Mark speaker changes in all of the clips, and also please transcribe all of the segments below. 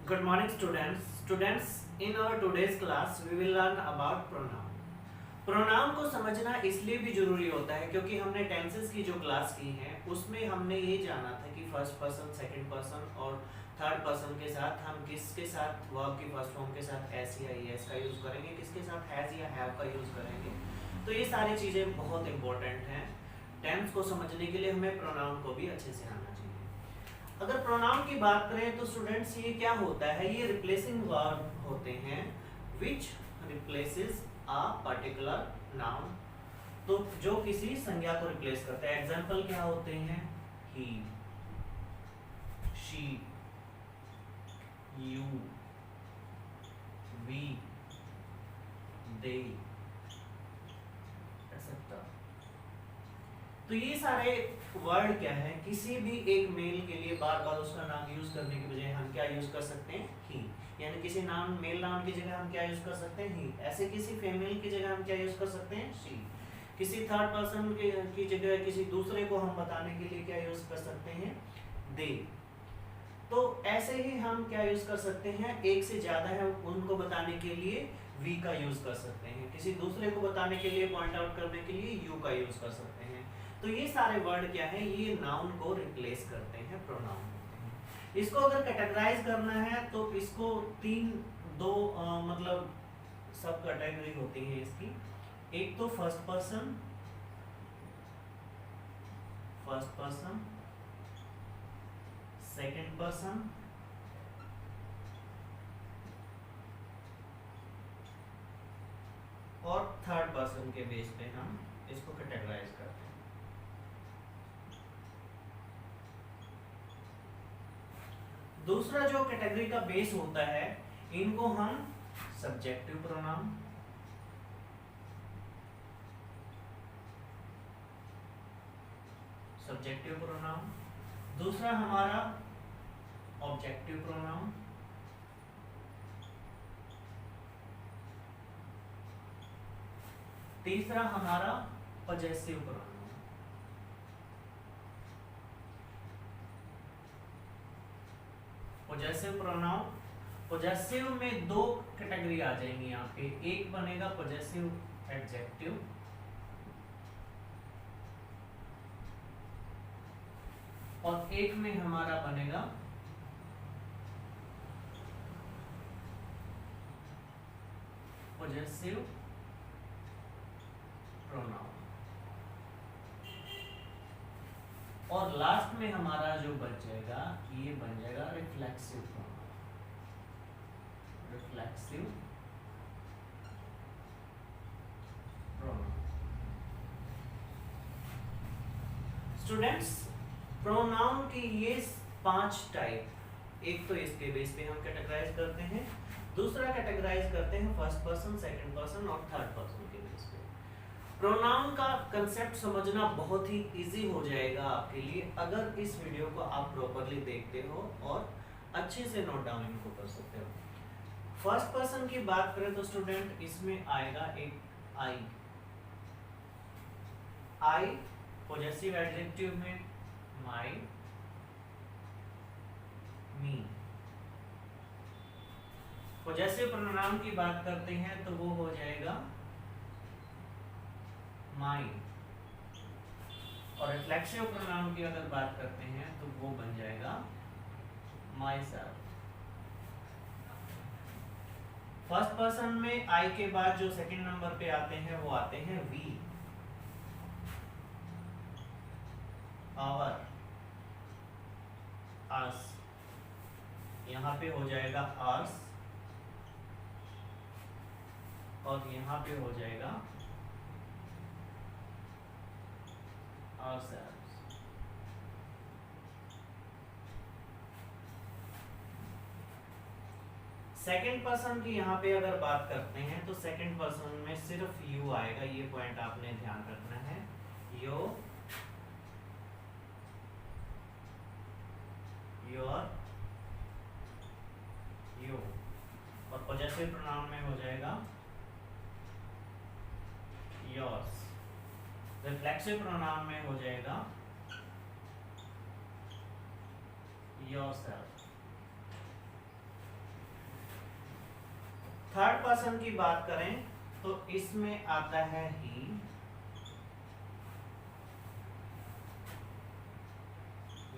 Speaker 1: Good morning students. Students, in our today's class we will learn about pronoun. Pronoun को समझना इसलिए भी जरूरी होता है क्योंकि हमने टेंसेस की जो क्लास की है उसमें हमने ये जाना था कि फर्स्ट पर्सन, सेकंड पर्सन और थर्ड पर्सन के साथ हम किसके साथ वर्ब की फर्स्ट फॉर्म के साथ एस या एस का यूज करेंगे, किसके साथ हैज या हैव का यूज करेंगे। तो ये सारी चीजें बहुत इंपॉर्टेंट हैं। टेंस को समझने के लिए हमें प्रोनाउन को भी अच्छे से आना चाहिए। अगर प्रोनाउन की बात करें तो स्टूडेंट्स ये क्या होता है, ये रिप्लेसिंग वर्ब होते हैं विच रिप्लेसेस अ पर्टिकुलर नाउन। तो जो किसी संज्ञा को रिप्लेस करता है। एग्जाम्पल क्या होते हैं, he, she, you, we, they, etcetera. तो ये सारे वर्ड क्या है, किसी भी एक मेल के लिए बार बार उसका नाम यूज करने की बजाय हम क्या यूज कर सकते हैं, ही। यानी किसी नाम मेल नाम की जगह हम क्या यूज कर सकते हैं, ही। ऐसे किसी फीमेल की जगह हम क्या यूज कर सकते हैं, शी। किसी थर्ड पर्सन की जगह किसी दूसरे को हम बताने के लिए क्या यूज कर सकते हैं, दे। तो ऐसे ही हम क्या यूज कर सकते हैं, एक से ज्यादा है उनको बताने के लिए वी का यूज कर सकते हैं, किसी दूसरे को बताने के लिए, पॉइंट आउट करने के लिए यू का यूज कर सकते हैं। तो ये सारे वर्ड क्या है, ये नाउन को रिप्लेस करते हैं, प्रोनाउन होते हैं। इसको अगर कैटेगराइज करना है तो इसको मतलब सब कैटेगरी होती है इसकी। एक तो फर्स्ट पर्सन, सेकंड पर्सन, और थर्ड पर्सन के बेस पे हम इसको कैटेगराइज करते हैं। दूसरा जो कैटेगरी का बेस होता है, इनको हम सब्जेक्टिव प्रोनाउन, दूसरा हमारा ऑब्जेक्टिव प्रोनाउन, तीसरा हमारा पजेसिव प्रोनाउन। पजेसिव में दो कैटेगरी आ जाएंगी यहाँ पे। एक बनेगा पजेसिव एडजेक्टिव और एक में हमारा बनेगा पजेसिव प्रोनाउन। और लास्ट में हमारा जो बच जाएगा, ये बन जाएगा रिफ्लेक्सिव प्रोनाउन। स्टूडेंट्स, प्रोनाउन की ये 5 टाइप, एक तो इसके बेस पे हम कैटेगराइज करते हैं, दूसरा कैटेगराइज करते हैं फर्स्ट पर्सन, सेकंड पर्सन और थर्ड पर्सन के बेस पे। प्रोनाउन का कंसेप्ट समझना बहुत ही इजी हो जाएगा आपके लिए अगर इस वीडियो को आप प्रॉपरली देखते हो और अच्छे से नोट डाउन इनको कर सकते हो। फर्स्ट पर्सन की बात करें तो स्टूडेंट इसमें आएगा एक आई पॉजेसिव एडजेक्टिव में माई, मी। पॉजेसिव प्रोनाउन की बात करते हैं तो वो हो जाएगा माई। और रिफ्लेक्सिव प्रोनाउन की अगर बात करते हैं तो वो बन जाएगा माई सेल्फ। फर्स्ट पर्सन में आई के बाद जो सेकंड नंबर पे आते हैं वो आते हैं वी, आवर, अस। यहां पे हो जाएगा आर्स और यहां पे हो जाएगा ourselves। सेकंड पर्सन की यहाँ पे अगर बात करते हैं तो सेकंड पर्सन में सिर्फ यू आएगा, ये पॉइंट आपने ध्यान रखना है। यो, योर, यू। और पॉजेसिव प्रोनाउन में हो जाएगा योर्स। रिफ्लेक्सिव प्रोनाउन में हो जाएगा योरसेल्फ। थर्ड पर्सन की बात करें तो इसमें आता है ही,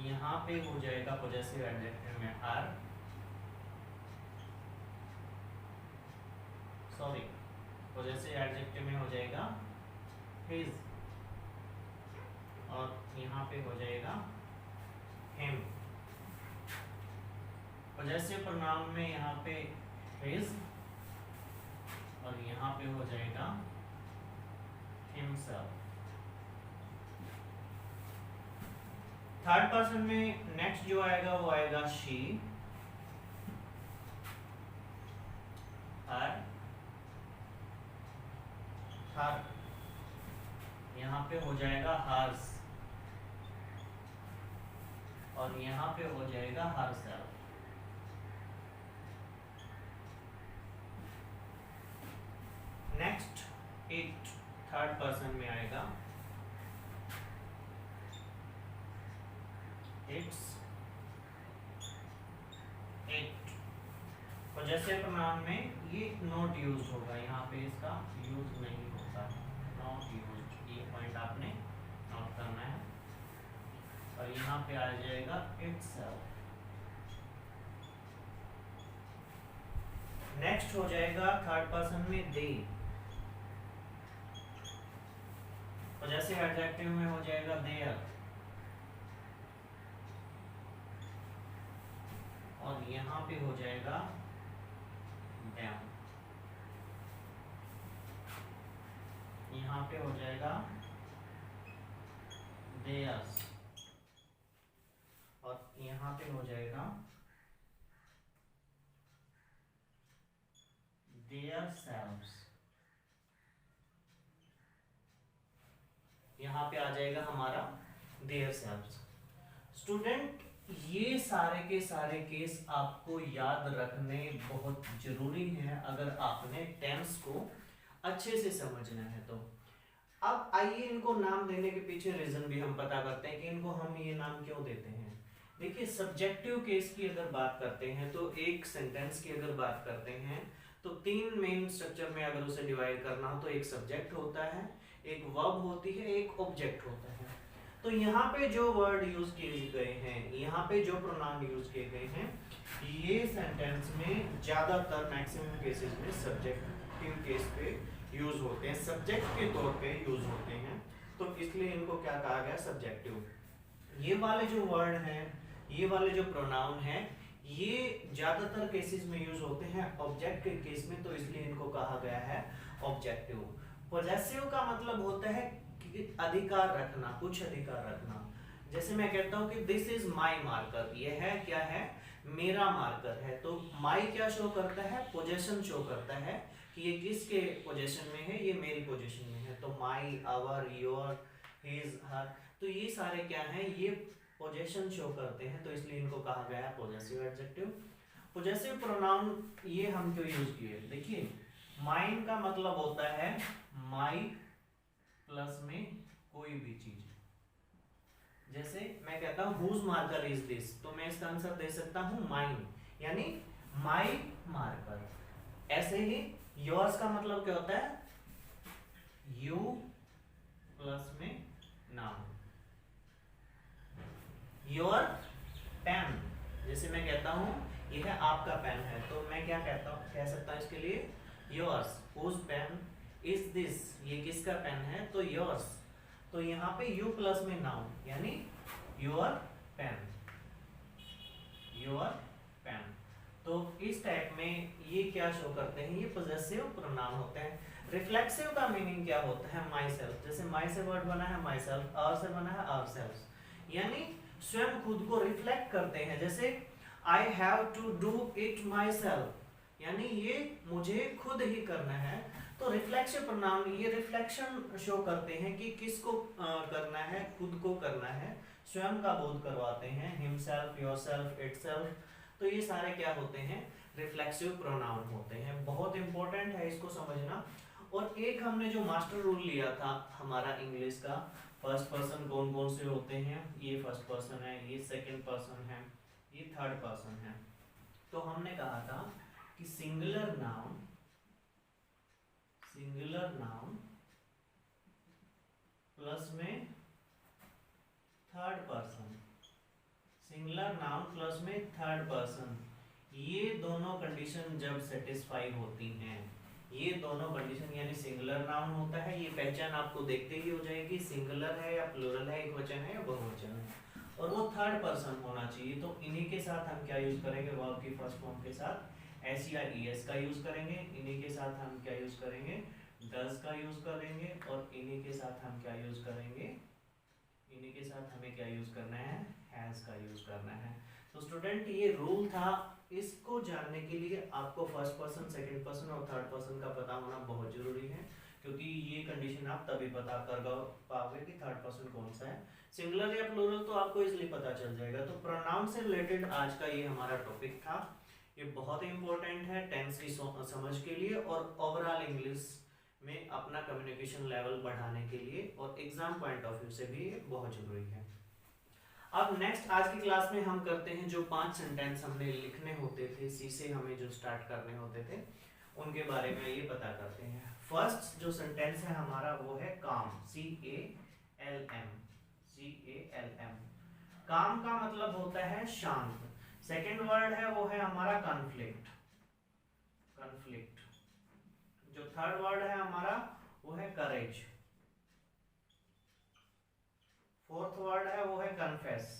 Speaker 1: यहां पे हो जाएगा पॉजेसिव एडजेक्टिव में आर, सॉरी पॉजेसिव एडजेक्टिव में हो जाएगा हिज, और यहाँ पे हो जाएगा हिम। पॉजेसिव प्रोनाउन में यहाँ पे हिज और यहाँ पे हो जाएगा हिमसेल्फ। थर्ड पर्सन में नेक्स्ट जो आएगा वो आएगा शी, हर, हर, यहाँ पे हो जाएगा हर्स और यहाँ पे हो जाएगा herself. Next it third person में आएगा, इट्स, इट। पॉजेसिव प्रोनाउन में ये नॉट यूज होगा, यहाँ पे इसका यूज नहीं होता है, नॉट यूज, ये पॉइंट आपने नोट करना है। और यहाँ पे आ जाएगा इटसेल्फ। नेक्स्ट हो जाएगा थर्ड पर्सन में दे, पॉजेसिव एडजेक्टिव में हो जाएगा देयर, और यहाँ पे हो जाएगा them, यहाँ पे हो जाएगा theirs, और यहाँ पे हो जाएगा their selves, यहाँ पे आ जाएगा हमारा their selves। स्टूडेंट, ये सारे के सारे केस आपको याद रखने बहुत जरूरी है अगर आपने टेंस को अच्छे से समझना है तो। अब आइए इनको नाम देने के पीछे रीजन भी हम पता करते हैं कि इनको हम ये नाम क्यों देते हैं। देखिए, सब्जेक्टिव केस की अगर बात करते हैं तो एक सेंटेंस की अगर बात करते हैं तो तीन मेन स्ट्रक्चर में अगर उसे डिवाइड करना हो तो एक सब्जेक्ट होता है, एक वर्ब होती है, एक ऑब्जेक्ट होता है। तो यहाँ पे जो वर्ड यूज किए गए हैं, यहाँ पे जो प्रोनाउन यूज किए गए हैं, ये सेंटेंस में ज्यादातर मैक्सिमम केसेस में सब्जेक्टिव केस पे यूज होते हैं, सब्जेक्ट के तौर पे यूज होते हैं, तो इसलिए इनको क्या कहा गया, सब्जेक्टिव। ये वाले जो वर्ड हैं, ये वाले जो प्रोनाउन हैं, ये ज्यादातर केसेस में यूज होते हैं ऑब्जेक्ट के केस में, तो इसलिए इनको कहा गया है ऑब्जेक्टिव। पॉजेसिव का मतलब होता है कि अधिकार रखना, कुछ अधिकार रखना। जैसे मैं कहता हूं कि दिस इज माई मार्कर, यह है क्या है, मेरा मार्कर है, तो माई क्या शो करता है, पोजेशन शो करता है कि ये किसके पोजेशन में है, ये मेरी पोजेशन में है। तो माई, आवर, योर, हिज, हर, तो ये सारे क्या हैं, ये पोजेशन शो करते हैं, तो इसलिए इनको कहा गया है पॉजेसिव एडजेक्टिव। पॉजेसिव प्रोनाउन ये हम क्यों यूज किए, देखिए माइन का मतलब होता है माई प्लस में कोई भी चीज। जैसे मैं कहता हूं हुज मार्कर इज दिस, तो मैं इसका आंसर दे सकता हूं माइन, यानी माई मार्कर। ऐसे ही योर्स का मतलब क्या होता है, यू प्लस में नाउन। योर पेन, जैसे मैं कहता हूं यह आपका पेन है, तो मैं क्या कहता हूं, कह सकता हूं इसके लिए yours. Whose pen is this, ये किसका पेन है, तो योर्स। तो यहाँ पे यू प्लस में नाउन, यानी योर पेन, योर पेन। तो इस टाइप में ये क्या शो करते हैं, ये पॉजेसिव प्रोनाउन होते हैं। रिफ्लेक्सिव का मीनिंग क्या होता है, माई सेल्फ। जैसे माई से वर्ड बना है माई सेल्फ, आवर से बना है आवर सेल्फ, यानी स्वयं खुद को रिफ्लेक्ट करते हैं। जैसे I have to do it myself, यानी ये मुझे खुद ही करना है। तो रिफ्लेक्सिव प्रोनाउन ये रिफ्लेक्शन शो करते हैं कि किसको करना है, खुद को करना है, स्वयं का बोध करवाते हैं, हिमसेल्फ, योरसेल्फ, इटसेल्फ। तो ये सारे क्या होते हैं, रिफ्लेक्सिव प्रोनाउन होते हैं। बहुत इंपॉर्टेंट है इसको समझना। और एक हमने जो मास्टर रूल लिया था हमारा इंग्लिश का, फर्स्ट पर्सन कौन कौन से होते हैं, ये फर्स्ट पर्सन है, ये सेकंड पर्सन है, ये थर्ड पर्सन है। तो हमने कहा था कि singular noun singular noun plus में third person, singular noun plus में थर्ड पर्सन, ये दोनों कंडीशन जब सेटिस्फाई होती हैं, ये दोनों कंडीशन यानी सिंगुलर नाउन होता है, ये पहचान आपको देखते ही हो जाएगी, सिंगुलर है या प्लूरल है, एक वचन है या बहुवचन है, और वो थर्ड पर्सन होना चाहिए। तो इन्हीं के साथ हम क्या यूज करेंगे, वर्ब की फर्स्ट फॉर्म के साथ एस या ईएस का यूज करेंगे। इन्हीं के साथ हम क्या यूज करेंगे, डज का यूज करेंगे, और इन्हीं के साथ हम क्या यूज करेंगे, इन्हीं के साथ हमें क्या यूज करना है, हैज का यूज करना है। तो स्टूडेंट ये रूल था, इसको जानने के लिए आपको फर्स्ट पर्सन, सेकंड पर्सन और थर्ड पर्सन का पता होना बहुत जरूरी है, क्योंकि ये कंडीशन आप तभी पता कर पाओगे कि थर्ड पर्सन कौन सा है। सिंगुलर या प्लूरल तो आपको इसलिए पता चल जाएगा। तो प्रोनाउन से रिलेटेड आज का ये हमारा टॉपिक था, ये बहुत इंपॉर्टेंट है टेंस की समझ के लिए और ओवरऑल इंग्लिश में अपना कम्युनिकेशन लेवल बढ़ाने के लिए, और एग्जाम पॉइंट ऑफ व्यू से भी बहुत जरूरी है। अब नेक्स्ट आज की क्लास में हम करते हैं जो 5 सेंटेंस हमने लिखने होते थे, सी से हमें जो स्टार्ट करने होते थे, उनके बारे में ये पता करते हैं। फर्स्ट जो सेंटेंस है हमारा वो है काम, CALM, CALM। काम का मतलब होता है शांत। सेकंड वर्ड है वो है हमारा कॉन्फ्लिक्ट, कॉन्फ्लिक्ट। जो थर्ड वर्ड है हमारा वो है करेज। फोर्थ वर्ड है वो है कन्फेस,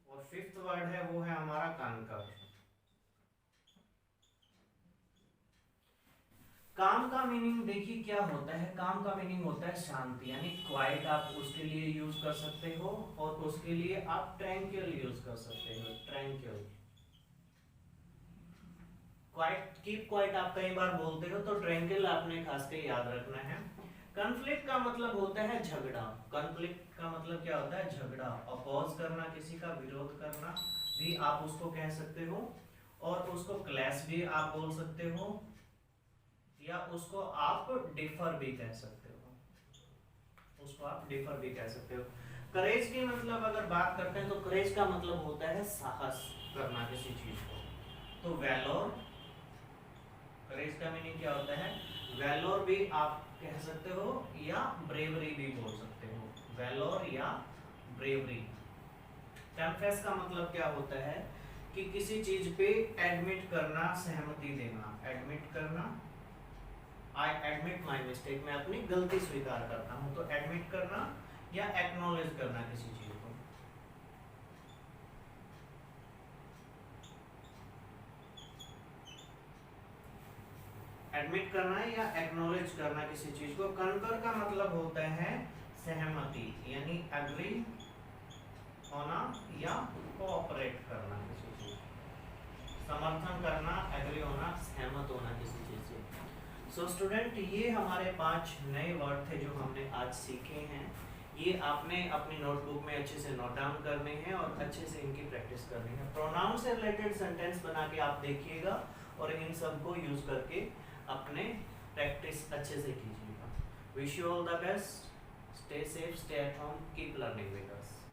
Speaker 1: और फिफ्थ वर्ड है वो है हमारा कॉन्कर। काम का मीनिंग देखिए क्या होता है, काम का मीनिंग होता है शांति, यानी क्वाइट आप उसके लिए यूज कर सकते हो, और उसके लिए आप ट्रैंक्विल यूज कर सकते हो, ट्रैंक्विल। क्वाइट, कीप क्वाइट आप कई बार बोलते हो, तो ट्रैंक्विल आपने खास कर याद रखना है। कॉन्फ्लिक्ट का मतलब होता है झगड़ा, कॉन्फ्लिक्ट का मतलब क्या होता है, झगड़ा, अपोज करना, किसी का विरोध करना भी आप उसको कह सकते हो, और उसको क्लैश भी आप बोल सकते हो, या उसको आप डिफर भी कह सकते हो, उसको आप डिफर भी कह सकते हो। करेज की मतलब अगर बात करते हैं तो करेज का मतलब होता है साहस करना किसी चीज को, तो वैलोर, करेज का मीनिंग क्या होता है, वैलोर भी आप कह सकते हो, या ब्रेवरी भी बोल सकते हो, वैलोर या ब्रेवरी। कन्फेस का मतलब क्या होता है कि किसी चीज पे एडमिट करना, सहमति देना, एडमिट करना, आई एडमिट माई मिस्टेक, मैं अपनी गलती स्वीकार करता हूं, तो एडमिट करना या एक्नॉलेज करना किसी चीज को। एडमिट करना या एक्नॉलेज करना किसी चीज को। कनकर का मतलब होता है सहमति, यानी एग्री होना या कोऑपरेट करना किसी चीज, समर्थन करना, एग्री होना, सहमत होना किसी चीज से। सो स्टूडेंट ये हमारे 5 नए वर्ड थे जो हमने आज सीखे हैं, ये आपने अपनी नोटबुक में अच्छे से नोट डाउन करने हैं और अच्छे से इनकी प्रैक्टिस करनी है। प्रोनाउन से रिलेटेड सेंटेंस बना के आप देखिएगा और इन सब को यूज करके अपने प्रैक्टिस अच्छे से कीजिएगा। Wish you all the best, stay safe, stay at home, keep learning with us.